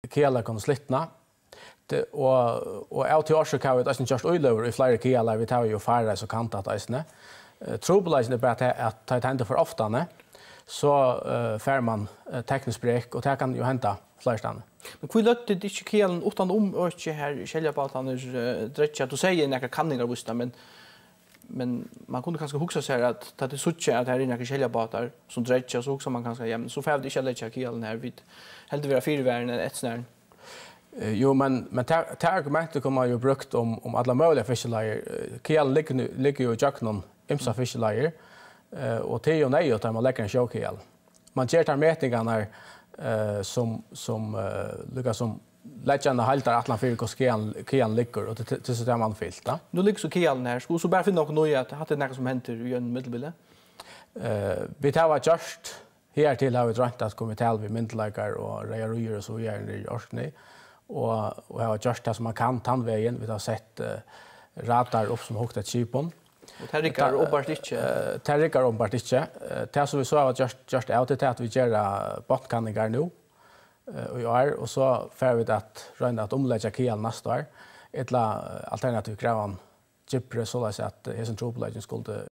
kelar kan slitna. Og av til årsøk har vi ikke gjort øyeløver I flere kelar, vi tar jo færre så kantat eisene. Trobelagen bare at det hender for ofte, så får man teknisk brek, og det kan jo hente flere steder. Men hvor løtte det ikke kelen utan og ikke her Kjeljabatan dretja? Du sier noen kanninger visst, men man kunne kanskje huske seg at det suttje at her noen Kjeljabatar som dretja, så husker man kanskje hjem. Så får vi ikke lette kelen her, vi heldig være fireværende et snær. Jo, men det argumentet kommer jo brukt om alla möjliga fiskeleier. Kelen ligger jo I jakten ymsa fiskeleier, og det jo nøye at man legger en sjåkel. Man gjør de metningarna som lykkes som leggjande halter at man fyrir hvordan kelen ligger, og det så man fyllt. Da. Nu ligger så kelen her. Skulle så bare finne noe nøye at det noe som henter I en middelbilde? Vi tar var gjørst. Her til har vi drømt at kommer til ved myndelægar og reierier og så videre I Orkney. Og jeg har gjort det som man kan tannveien. Vi har sett radar opp som hukket et skipon. Og det rikker åpenbart ikke? Det rikker åpenbart ikke. Det som vi så har gjort av til at vi gjør botkanninger nå I år, og så får vi at røyne at omlegge kielen neste år. Et alternativ krever en gypre, så at hesen trobelegging skulle